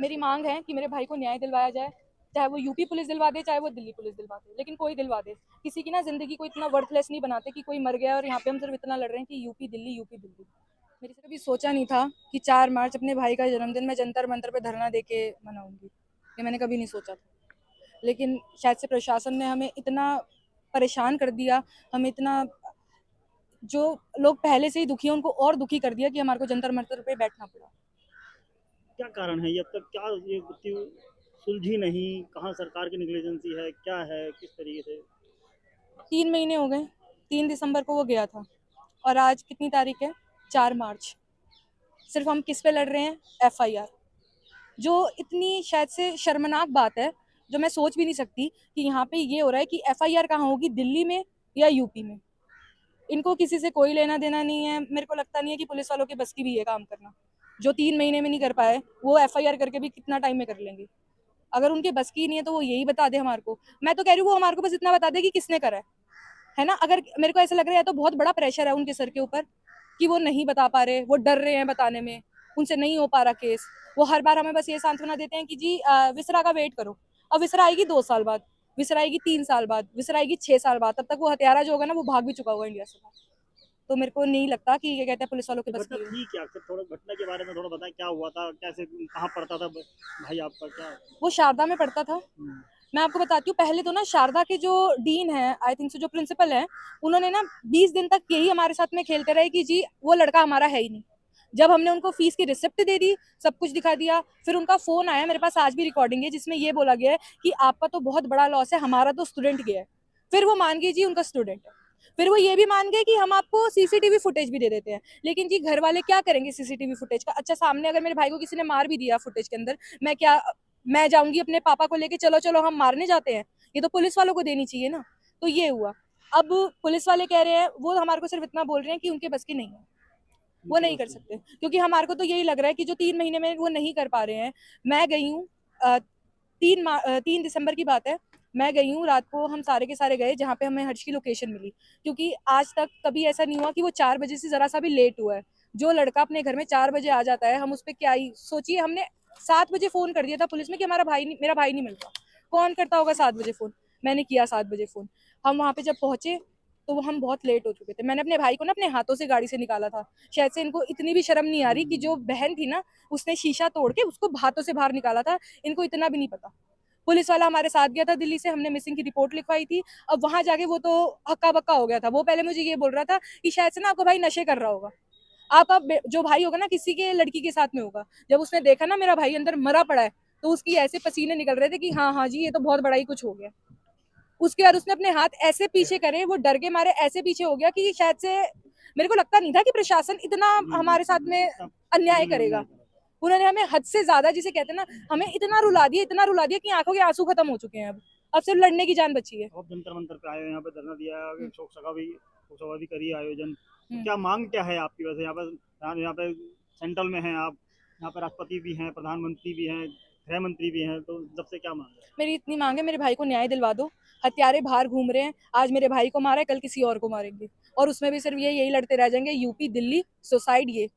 मेरी मांग है कि मेरे भाई को न्याय दिलवाया जाए, चाहे वो यूपी पुलिस दिलवा दे, चाहे वो दिल्ली पुलिस दिलवा दे, लेकिन कोई दिलवा दे। किसी की ना जिंदगी को इतना वर्थलेस नहीं बनाते कि कोई मर गया और यहाँ पे हम सिर्फ इतना लड़ रहे हैं कि यूपी दिल्ली यूपी दिल्ली। मेरे से कभी सोचा नहीं था कि 4 मार्च अपने भाई का जन्मदिन मैं जंतर मंतर पे धरना दे के मनाऊंगी, ये मैंने कभी नहीं सोचा था। लेकिन शायद से प्रशासन ने हमें इतना परेशान कर दिया, हमें इतना, जो लोग पहले से ही दुखी हैं उनको और दुखी कर दिया कि हमारे को जंतर मंतर पे बैठना पड़ा। क्या कारण है ये? अब तक क्या ये मृत्यु सुलझी नहीं? कहाँ सरकार की निग्लिजेंसी है? क्या है? किस तरीके से? 3 महीने हो गए, 3 दिसंबर को वो गया था और आज कितनी तारीख है? 4 मार्च। सिर्फ हम किस पे लड़ रहे हैं? FIR। जो इतनी शायद से शर्मनाक बात है, जो मैं सोच भी नहीं सकती कि यहाँ पे ये हो रहा है कि FIR कहाँ होगी, दिल्ली में या यूपी में। इनको किसी से कोई लेना देना नहीं है। मेरे को लगता नहीं है कि पुलिस वालों के बस की भी ये काम करना। जो 3 महीने में नहीं कर पाए वो FIR करके भी कितना टाइम में कर लेंगे। अगर उनके बस की नहीं है तो वो यही बता दे हमारे को। मैं तो कह रही हूँ वो हमारे को बस इतना बता दे कि किसने करा है ना। अगर मेरे को ऐसा लग रहा है तो बहुत बड़ा प्रेशर है उनके सर के ऊपर कि वो नहीं बता पा रहे, वो डर रहे हैं बताने में, उनसे नहीं हो पा रहा केस। वो हर बार हमें बस ये सांत्वना देते हैं कि जी विसरा का वेट करो। अब विसरा आएगी 2 साल बाद, विसरा आएगी 3 साल बाद, विसरा आएगी 6 साल बाद। तब तक वो हत्यारा जो होगा ना वो भाग भी चुका होगा इंडिया से। तो मेरे को नहीं लगता कि ये कहते हैं पुलिस वालों के तो बस घटना की है। थी क्या? अक्सर थोड़ा घटना के बारे में थोड़ा बताएं, क्या हुआ था? कैसे, कहाँ पड़ता था भाई आपका? क्या? वो शारदा में पढ़ता था। हम्म, मैं आपको बताती हूँ, पहले तो ना शारदा के जो डीन है, आई थिंक जो प्रिंसिपल है, उन्होंने ना 20 दिन तक यही हमारे साथ में खेलते रहे कि जी वो लड़का हमारा है ही नहीं। जब हमने उनको फीस की रिसिप्ट दे दी, सब कुछ दिखा दिया, फिर उनका फोन आया, मेरे पास आज भी रिकॉर्डिंग है जिसमें ये बोला गया है कि आपका तो बहुत बड़ा लॉस है, हमारा तो स्टूडेंट गया है। फिर वो मान गई जी उनका स्टूडेंट है। फिर वो ये भी मान गए कि हम आपको सीसीटीवी फुटेज भी दे देते हैं। लेकिन जी घर वाले क्या करेंगे सीसीटीवी फुटेज का? अच्छा, सामने अगर मेरे भाई को किसी ने मार भी दिया फुटेज के अंदर, मैं क्या, मैं जाऊंगी अपने पापा को लेके, चलो चलो हम मारने जाते हैं? ये तो पुलिस वालों को देनी चाहिए ना। तो ये हुआ। अब पुलिस वाले कह रहे हैं, वो हमारे को सिर्फ इतना बोल रहे हैं कि उनके बस की नहीं है, वो उनके नहीं बस कर की। सकते, क्योंकि हमारे को तो यही लग रहा है कि जो 3 महीने में वो नहीं कर पा रहे हैं। मैं गई हूँ, 3 दिसंबर की बात है। मैं गई हूँ रात को, हम सारे के सारे गए जहाँ पे हमें हर्ष की लोकेशन मिली, क्योंकि आज तक कभी ऐसा नहीं हुआ कि वो 4 बजे से जरा सा भी लेट हुआ है। जो लड़का अपने घर में 4 बजे आ जाता है, हम उस पर क्या ही सोचिए। हमने 7 बजे फोन कर दिया था पुलिस में कि हमारा भाई नहीं, मेरा भाई नहीं मिल रहा। कौन करता होगा 7 बजे फोन? मैंने किया 7 बजे फोन। हम वहां पे जब पहुंचे तो वो हम बहुत लेट हो चुके थे। मैंने अपने भाई को ना अपने हाथों से गाड़ी से निकाला था। शायद से इनको इतनी भी शर्म नहीं आ रही कि जो बहन थी ना, उसने शीशा तोड़ के उसको हाथों से बाहर निकाला था। इनको इतना भी नहीं पता। पुलिस वाला हमारे साथ गया था दिल्ली से, हमने मिसिंग की रिपोर्ट लिखवाई थी। अब वहां जाके वो तो हक्का बक्का हो गया था। वो पहले मुझे ये बोल रहा था कि शायद से ना आपका भाई नशे कर रहा होगा, आपका जो भाई होगा ना किसी के लड़की के साथ में होगा। जब उसने देखा ना मेरा भाई अंदर मरा पड़ा है, तो उसकी ऐसे पसीने निकल रहे थे कि हाँ हाँ जी ये तो बहुत बड़ा ही कुछ हो गया। उसके बाद उसने अपने हाथ ऐसे पीछे करे, वो डर के मारे ऐसे पीछे हो गया कि शायद से, मेरे को लगता नहीं था कि प्रशासन इतना हमारे साथ में इतना अन्याय अन्याय करेगा। करा। उन्होंने हमें हद से ज्यादा, जिसे कहते हैं ना, हमें इतना रुला दिया कि आंखों के आंसू खत्म हो चुके हैं। अब सिर्फ लड़ने की जान बची है। अब जंतर मंतर पे आए हो, यहाँ पे धरना दिया है, आगे हम्म, शोक सभा भी करी है आयोजन। तो हम्म। क्या मांग क्या है आपकी? वैसे यहाँ पे सेंट्रल में हैं आप, यहाँ पे राष्ट्रपति भी हैं, प्रधानमंत्री भी हैं, गृह मंत्री भी हैं, तो जब से क्या मांग है? मेरी इतनी मांग है, मेरे भाई को न्याय दिलवा दो। हत्यारे बाहर घूम रहे हैं, आज मेरे भाई को मारा है, कल किसी और को मारेंगे, और उसमें भी सिर्फ ये यही लड़ते रह जाएंगे, यूपी दिल्ली सुसाइड ये।